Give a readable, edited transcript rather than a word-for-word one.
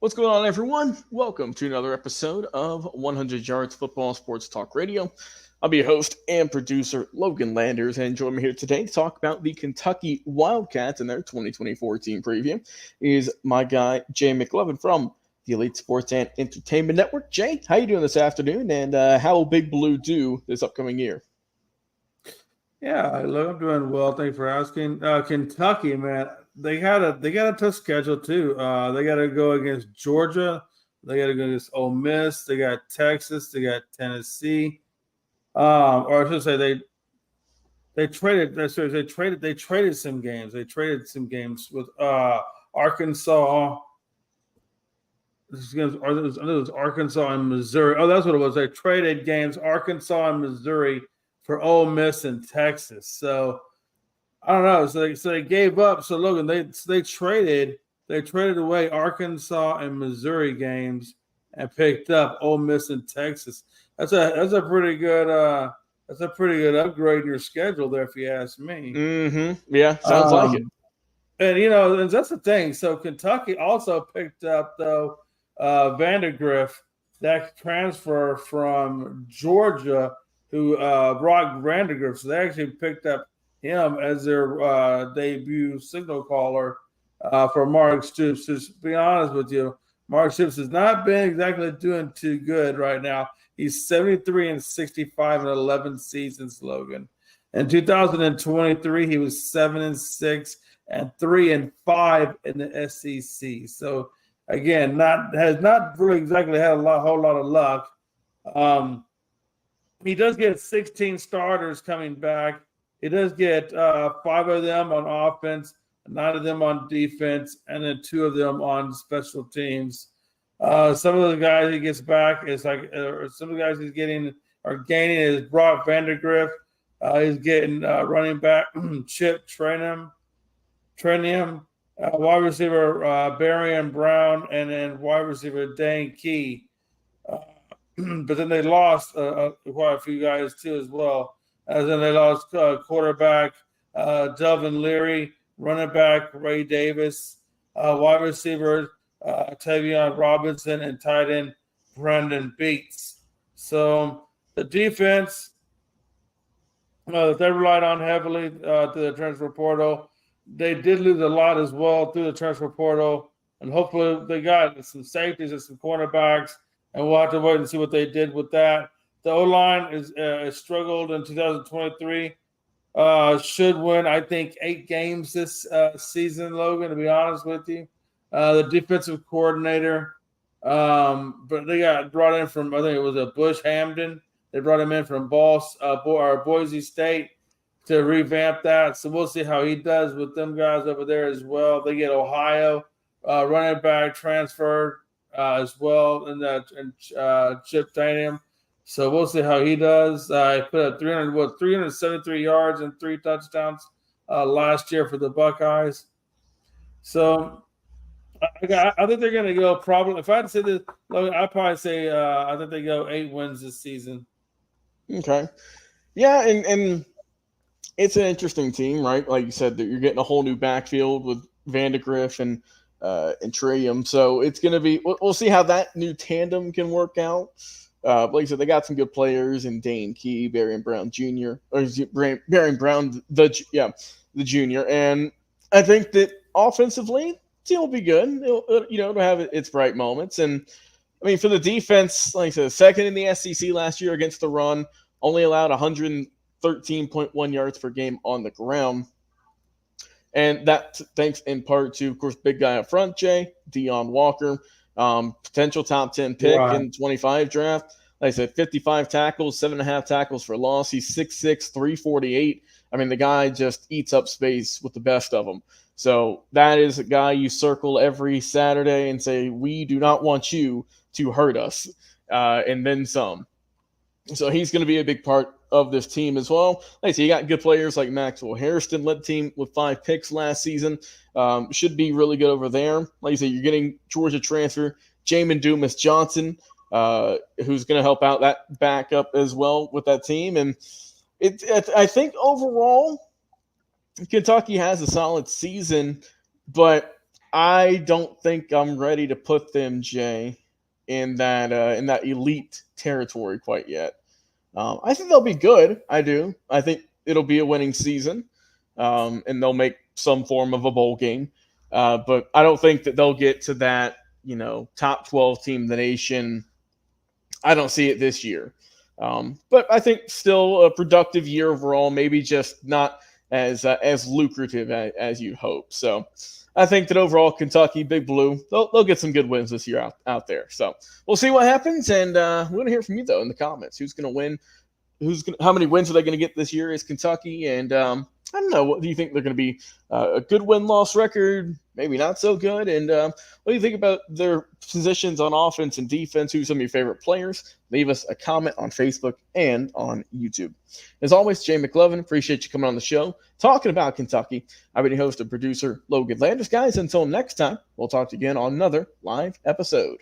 What's going on, everyone? Welcome to another episode of 100 Yards Football Sports Talk Radio. I'll be your host and producer, Logan Landers, and join me here today to talk about the Kentucky Wildcats and their 2024 team preview is my guy, Jay McLovin from the Elite Sports and Entertainment Network. Jay, how you doing this afternoon, and how will Big Blue do this upcoming year? Yeah, look, I'm doing well. Thanks for asking. Kentucky, man, they got a tough schedule too. They got to go against Georgia. They got to go against Ole Miss. They got Texas. They got Tennessee. Or I should say they traded. They traded some games. They traded some games with Arkansas. It was Arkansas and Missouri. Oh, that's what it was. They traded games Arkansas and Missouri for Ole Miss and Texas. So I don't know. So they gave up. So Logan, they traded away Arkansas and Missouri games and picked up Ole Miss and Texas. That's a pretty good upgrade in your schedule there, if you ask me. Mm-hmm. Yeah, sounds like it. And that's the thing. So Kentucky also picked up though Vandergrift, that transfer from Georgia, who Brock Vandergrift. So they actually picked up him as their debut signal caller for Mark Stoops. To be honest with you, Mark Stoops has not been exactly doing too good right now. He's 73 and 65 in 11 seasons, Logan. In 2023, he was 7-6 and 3-5 in the SEC. So again, has not really exactly had a whole lot of luck. He does get 16 starters coming back. He does get 5 of them on offense, 9 of them on defense, and then 2 of them on special teams. Some of the guys he gets back is some of the guys he's gaining is Brock Vandergrift. He's getting running back Chip Trainham, wide receiver Barian Brown, and then wide receiver Dane Key. But then they lost quite a few guys too as well. As then they lost quarterback Delvin Leary, running back Ray Davis, wide receiver Tavion Robinson, and tight end Brendan Beats. So the defense they relied on heavily through the transfer portal. They did lose a lot as well through the transfer portal, and hopefully they got some safeties and some cornerbacks. And we'll have to wait and see what they did with that. The O-line is struggled in 2023. Should win, I think, 8 games this season, Logan, to be honest with you. The defensive coordinator, but they got brought in from, I think it was a Bush Hamden. They brought him in from Boise State to revamp that. So we'll see how he does with them guys over there as well. They get Ohio running back transferred as well, and Chip Tatum. So we'll see how he does. He put up 373 yards and 3 touchdowns last year for the Buckeyes. So I think they're going to go probably. If I had to say this, I'd probably say I think they go 8 wins this season. Okay, yeah, and it's an interesting team, right? Like you said, that you're getting a whole new backfield with Vandegrift and Trium. So it's going to be – we'll see how that new tandem can work out. Like I said, they got some good players in Dane Key, Barian Brown Jr. or Barian Brown the junior. And I think that offensively, the team will be good. It'll have its bright moments. And I mean, for the defense, like I said, second in the SEC last year against the run, only allowed 113.1 yards per game on the ground. And that thanks in part to, of course, big guy up front, Jay, Deion Walker, potential top 10 pick in the 25 draft. Like I said, 55 tackles, 7.5 tackles for loss. He's 6'6", 348. I mean, the guy just eats up space with the best of them. So that is a guy you circle every Saturday and say, we do not want you to hurt us, and then some. So he's going to be a big part of this team as well. Like I said, you got good players like Maxwell Hairston, led the team with 5 picks last season. Should be really good over there. Like I said, you're getting Georgia transfer Jamin Dumas Johnson, who's going to help out that backup as well with that team. And I think overall, Kentucky has a solid season, but I don't think I'm ready to put them, Jay, in that elite territory quite yet. I think they'll be good. I do. I think it'll be a winning season, and they'll make some form of a bowl game. But I don't think that they'll get to that, top 12 team in the nation. I don't see it this year. But I think still a productive year overall, maybe just not as lucrative as you'd hope. So I think that overall, Kentucky, Big Blue, they'll get some good wins this year out there. So we'll see what happens, and we want to hear from you though in the comments. Who's going to win? How many wins are they going to get this year? Is Kentucky? And I don't know. What do you think they're going to be? A good win-loss record? Maybe not so good. And what do you think about their positions on offense and defense? Who's some of your favorite players? Leave us a comment on Facebook and on YouTube. As always, Jay McLovin, appreciate you coming on the show, talking about Kentucky. I've been your host and producer, Logan Landers. Guys, until next time, we'll talk to you again on another live episode.